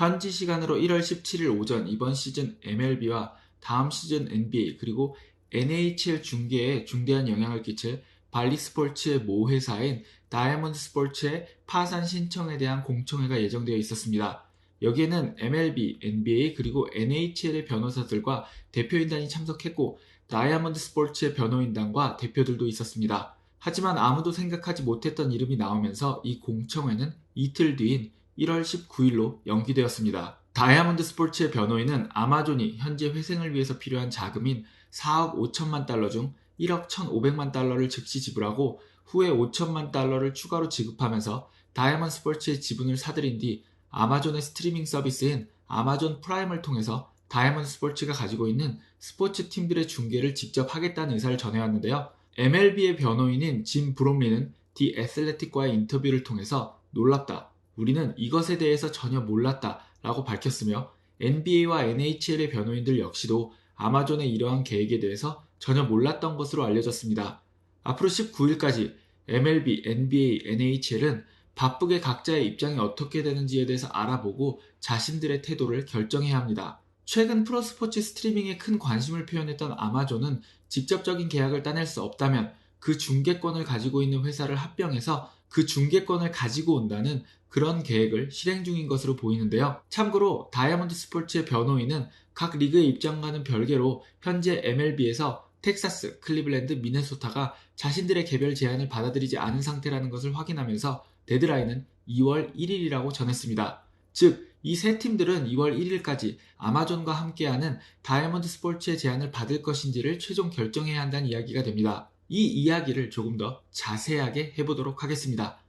현지 시간으로 1월 17일 오전 이번 시즌 MLB와 다음 시즌 NBA 그리고 NHL 중계에 중대한 영향을 끼칠 발리 스포츠의 모 회사인 다이아몬드 스포츠의 파산 신청에 대한 공청회가 예정되어 있었습니다. 여기에는 MLB, NBA 그리고 NHL의 변호사들과 대표인단이 참석했고 다이아몬드 스포츠의 변호인단과 대표들도 있었습니다. 하지만 아무도 생각하지 못했던 이름이 나오면서 이 공청회는 이틀 뒤인 1월 19일로 연기되었습니다. 다이아몬드 스포츠의 변호인은 아마존이 현재 회생을 위해서 필요한 자금인 4억 5천만 달러 중 1억 1,500만 달러를 즉시 지불하고 후에 5천만 달러를 추가로 지급하면서 다이아몬드 스포츠의 지분을 사들인 뒤 아마존의 스트리밍 서비스인 아마존 프라임을 통해서 다이아몬드 스포츠가 가지고 있는 스포츠 팀들의 중계를 직접 하겠다는 의사를 전해왔는데요. MLB의 변호인인 짐 브롬리는 디 애슬레틱과의 인터뷰를 통해서 놀랍다. 우리는 이것에 대해서 전혀 몰랐다 라고 밝혔으며 NBA와 NHL의 변호인들 역시도 아마존의 이러한 계획에 대해서 전혀 몰랐던 것으로 알려졌습니다. 앞으로 19일까지 MLB, NBA, NHL은 바쁘게 각자의 입장이 어떻게 되는지에 대해서 알아보고 자신들의 태도를 결정해야 합니다. 최근 프로스포츠 스트리밍에 큰 관심을 표현했던 아마존은 직접적인 계약을 따낼 수 없다면 그 중계권을 가지고 있는 회사를 합병해서 그 중계권을 가지고 온다는 그런 계획을 실행 중인 것으로 보이는데요. 참고로 다이아몬드 스포츠의 변호인은 각 리그의 입장과는 별개로 현재 MLB에서 텍사스, 클리블랜드, 미네소타가 자신들의 개별 제안을 받아들이지 않은 상태라는 것을 확인하면서 데드라인은 2월 1일이라고 전했습니다. 즉, 이 세 팀들은 2월 1일까지 아마존과 함께하는 다이아몬드 스포츠의 제안을 받을 것인지를 최종 결정해야 한다는 이야기가 됩니다. 이 이야기를 조금 더 자세하게 해보도록 하겠습니다.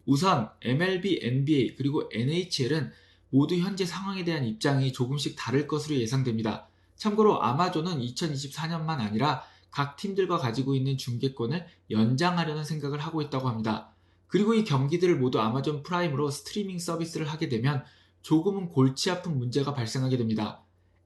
우선 MLB, NBA 그리고 NHL은 모두 현재 상황에 대한 입장이 조금씩 다를 것으로 예상됩니다. 참고로 아마존은 2024년만 아니라 각 팀들과 가지고 있는 중계권을 연장하려는 생각을 하고 있다고 합니다. 그리고 이 경기들을 모두 아마존 프라임으로 스트리밍 서비스를 하게 되면 조금은 골치 아픈 문제가 발생하게 됩니다.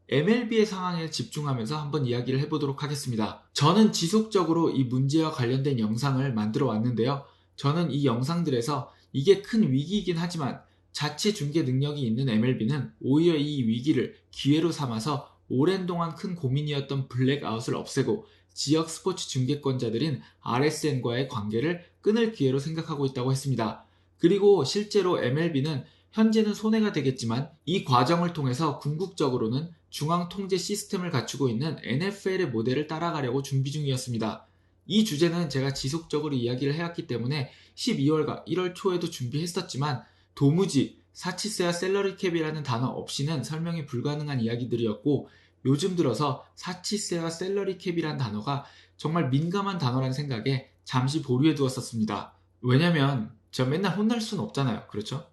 MLB의 상황에 집중하면서 한번 이야기를 해보도록 하겠습니다. 저는 지속적으로 이 문제와 관련된 영상을 만들어 왔는데요. 저는 이 영상들에서 이게 큰 위기이긴 하지만 자체 중계 능력이 있는 MLB는 오히려 이 위기를 기회로 삼아서 오랜 동안 큰 고민이었던 블랙아웃을 없애고 지역 스포츠 중계권자들인 RSN과의 관계를 끊을 기회로 생각하고 있다고 했습니다. 그리고 실제로 MLB는 현재는 손해가 되겠지만 이 과정을 통해서 궁극적으로는 중앙 통제 시스템을 갖추고 있는 NFL의 모델을 따라가려고 준비 중이었습니다. 이 주제는 제가 지속적으로 이야기를 해왔기 때문에 12월과 1월 초에도 준비했었지만 도무지 사치세와 셀러리캡이라는 단어 없이는 설명이 불가능한 이야기들이었고 요즘 들어서 사치세와 셀러리캡이라는 단어가 정말 민감한 단어라는 생각에 잠시 보류해 두었었습니다. 왜냐면 저 맨날 혼날 순 없잖아요. 그렇죠?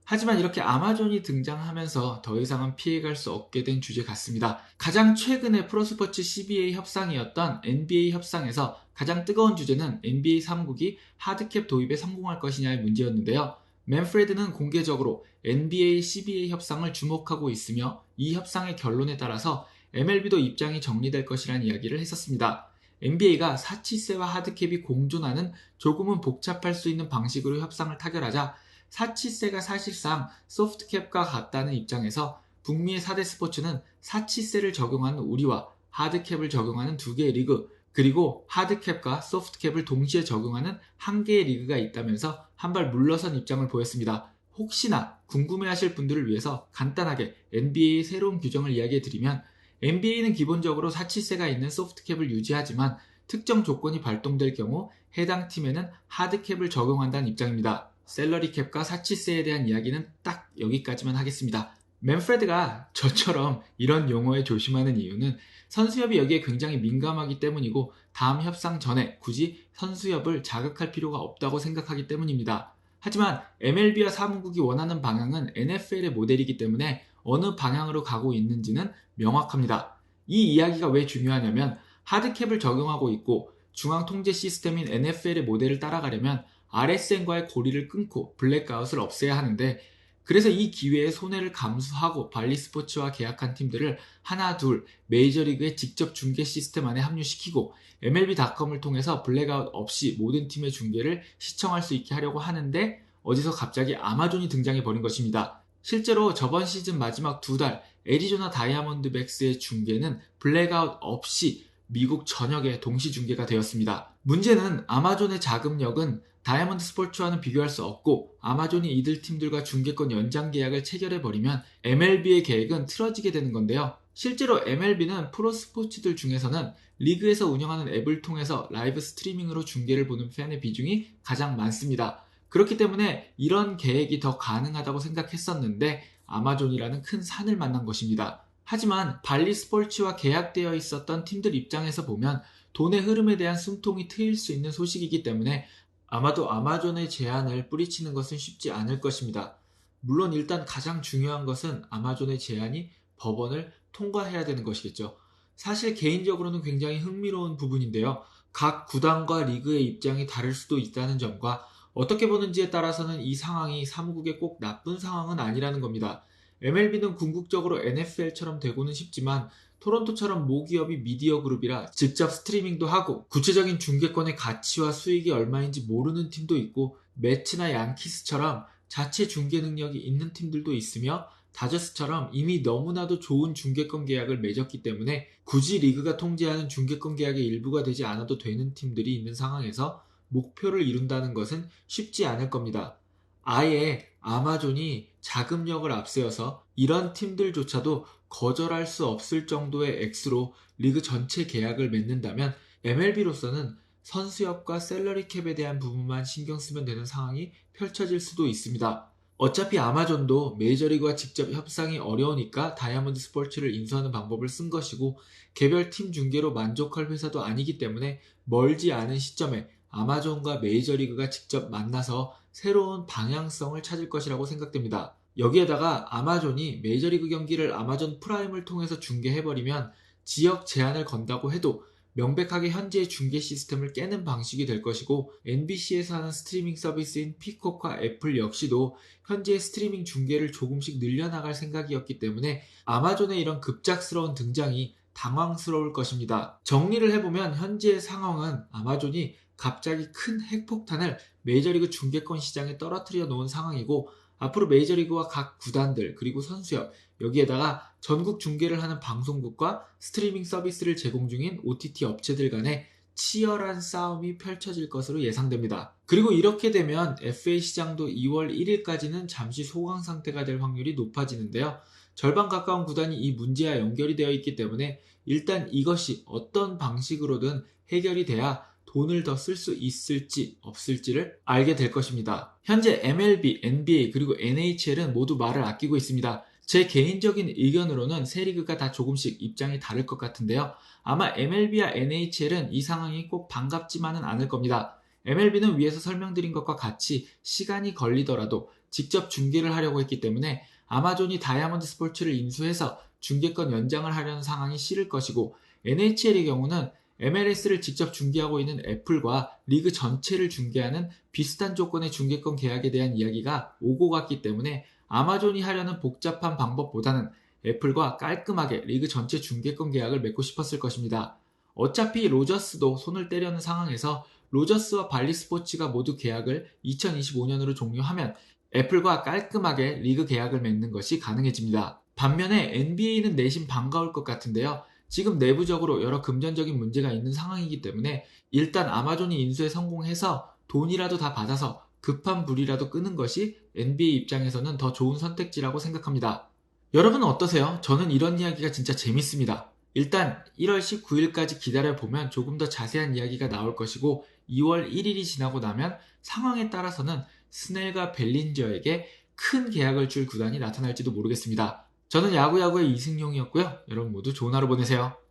하지만 이렇게 아마존이 등장하면서 더 이상은 피해갈 수 없게 된 주제 같습니다. 가장 최근에 프로스포츠 CBA 협상이었던 NBA 협상에서 가장 뜨거운 주제는 NBA 사무국이 하드캡 도입에 성공할 것이냐의 문제였는데요. 맨프레드는 공개적으로 NBA CBA 협상을 주목하고 있으며 이 협상의 결론에 따라서 MLB도 입장이 정리될 것이라는 이야기를 했었습니다. NBA가 사치세와 하드캡이 공존하는 조금은 복잡할 수 있는 방식으로 협상을 타결하자 사치세가 사실상 소프트캡과 같다는 입장에서 북미의 4대 스포츠는 사치세를 적용하는 우리와 하드캡을 적용하는 두 개의 리그 그리고 하드캡과 소프트캡을 동시에 적용하는 한 개의 리그가 있다면서 한 발 물러선 입장을 보였습니다. 혹시나 궁금해하실 분들을 위해서 간단하게 NBA의 새로운 규정을 이야기해드리면 NBA는 기본적으로 사치세가 있는 소프트캡을 유지하지만 특정 조건이 발동될 경우 해당 팀에는 하드캡을 적용한다는 입장입니다. 셀러리캡과 사치세에 대한 이야기는 딱 여기까지만 하겠습니다. 맨프레드가 저처럼 이런 용어에 조심하는 이유는 선수협이 여기에 굉장히 민감하기 때문이고 다음 협상 전에 굳이 선수협을 자극할 필요가 없다고 생각하기 때문입니다. 하지만 MLB와 사무국이 원하는 방향은 NFL의 모델이기 때문에 어느 방향으로 가고 있는지는 명확합니다. 이 이야기가 왜 중요하냐면 하드캡을 적용하고 있고 중앙 통제 시스템인 NFL의 모델을 따라가려면 RSN과의 고리를 끊고 블랙아웃을 없애야 하는데 그래서 이 기회에 손해를 감수하고 발리스포츠와 계약한 팀들을 하나 둘 메이저리그의 직접 중계 시스템 안에 합류시키고 MLB.com을 통해서 블랙아웃 없이 모든 팀의 중계를 시청할 수 있게 하려고 하는데 어디서 갑자기 아마존이 등장해 버린 것입니다. 실제로 저번 시즌 마지막 2달 애리조나 다이아몬드백스의 중계는 블랙아웃 없이 미국 전역에 동시 중계가 되었습니다. 문제는 아마존의 자금력은 다이아몬드 스포츠와는 비교할 수 없고 아마존이 이들 팀들과 중계권 연장 계약을 체결해버리면 MLB의 계획은 틀어지게 되는 건데요. 실제로 MLB는 프로스포츠들 중에서는 리그에서 운영하는 앱을 통해서 라이브 스트리밍으로 중계를 보는 팬의 비중이 가장 많습니다. 그렇기 때문에 이런 계획이 더 가능하다고 생각했었는데 아마존이라는 큰 산을 만난 것입니다. 하지만 발리 스포츠와 계약되어 있었던 팀들 입장에서 보면 돈의 흐름에 대한 숨통이 트일 수 있는 소식이기 때문에 아마도 아마존의 제안을 뿌리치는 것은 쉽지 않을 것입니다. 물론 일단 가장 중요한 것은 아마존의 제안이 법원을 통과해야 되는 것이겠죠. 사실 개인적으로는 굉장히 흥미로운 부분인데요. 각 구단과 리그의 입장이 다를 수도 있다는 점과 어떻게 보는지에 따라서는 이 상황이 사무국에 꼭 나쁜 상황은 아니라는 겁니다. MLB는 궁극적으로 NFL처럼 되고는 싶지만 토론토처럼 모기업이 미디어 그룹이라 직접 스트리밍도 하고 구체적인 중계권의 가치와 수익이 얼마인지 모르는 팀도 있고 매츠나 양키스처럼 자체 중계 능력이 있는 팀들도 있으며 다저스처럼 이미 너무나도 좋은 중계권 계약을 맺었기 때문에 굳이 리그가 통제하는 중계권 계약의 일부가 되지 않아도 되는 팀들이 있는 상황에서 목표를 이룬다는 것은 쉽지 않을 겁니다. 아예 아마존이 자금력을 앞세워서 이런 팀들조차도 거절할 수 없을 정도의 액수로 리그 전체 계약을 맺는다면 MLB로서는 선수협과 셀러리 캡에 대한 부분만 신경 쓰면 되는 상황이 펼쳐질 수도 있습니다. 어차피 아마존도 메이저리그와 직접 협상이 어려우니까 다이아몬드 스포츠를 인수하는 방법을 쓴 것이고 개별 팀 중계로 만족할 회사도 아니기 때문에 멀지 않은 시점에 아마존과 메이저리그가 직접 만나서 새로운 방향성을 찾을 것이라고 생각됩니다. 여기에다가 아마존이 메이저리그 경기를 아마존 프라임을 통해서 중계해버리면 지역 제한을 건다고 해도 명백하게 현재의 중계 시스템을 깨는 방식이 될 것이고 NBC에서 하는 스트리밍 서비스인 피콕과 애플 역시도 현재의 스트리밍 중계를 조금씩 늘려나갈 생각이었기 때문에 아마존의 이런 급작스러운 등장이 당황스러울 것입니다. 정리를 해보면 현재의 상황은 아마존이 갑자기 큰 핵폭탄을 메이저리그 중계권 시장에 떨어뜨려 놓은 상황이고 앞으로 메이저리그와 각 구단들 그리고 선수협 여기에다가 전국 중계를 하는 방송국과 스트리밍 서비스를 제공 중인 OTT 업체들 간에 치열한 싸움이 펼쳐질 것으로 예상됩니다. 그리고 이렇게 되면 FA 시장도 2월 1일까지는 잠시 소강 상태가 될 확률이 높아지는데요. 절반 가까운 구단이 이 문제와 연결이 되어 있기 때문에 일단 이것이 어떤 방식으로든 해결이 돼야 돈을 더 쓸 수 있을지 없을지를 알게 될 것입니다. 현재 MLB, NBA 그리고 NHL은 모두 말을 아끼고 있습니다. 제 개인적인 의견으로는 세 리그가 다 조금씩 입장이 다를 것 같은데요. 아마 MLB와 NHL은 이 상황이 꼭 반갑지만은 않을 겁니다. MLB는 위에서 설명드린 것과 같이 시간이 걸리더라도 직접 중계를 하려고 했기 때문에 아마존이 다이아몬드 스포츠를 인수해서 중계권 연장을 하려는 상황이 싫을 것이고 NHL의 경우는 MLS를 직접 중계하고 있는 애플과 리그 전체를 중계하는 비슷한 조건의 중계권 계약에 대한 이야기가 오고 갔기 때문에 아마존이 하려는 복잡한 방법보다는 애플과 깔끔하게 리그 전체 중계권 계약을 맺고 싶었을 것입니다. 어차피 로저스도 손을 때려는 상황에서 로저스와 발리 스포츠가 모두 계약을 2025년으로 종료하면 애플과 깔끔하게 리그 계약을 맺는 것이 가능해집니다. 반면에 NBA는 내심 반가울 것 같은데요. 지금 내부적으로 여러 금전적인 문제가 있는 상황이기 때문에 일단 아마존이 인수에 성공해서 돈이라도 다 받아서 급한 불이라도 끄는 것이 NBA 입장에서는 더 좋은 선택지라고 생각합니다. 여러분은 어떠세요? 저는 이런 이야기가 진짜 재밌습니다. 일단 1월 19일까지 기다려보면 조금 더 자세한 이야기가 나올 것이고 2월 1일이 지나고 나면 상황에 따라서는 스넬과 벨린저에게 큰 계약을 줄 구단이 나타날지도 모르겠습니다. 저는 야구야구의 이승용이었고요. 여러분 모두 좋은 하루 보내세요.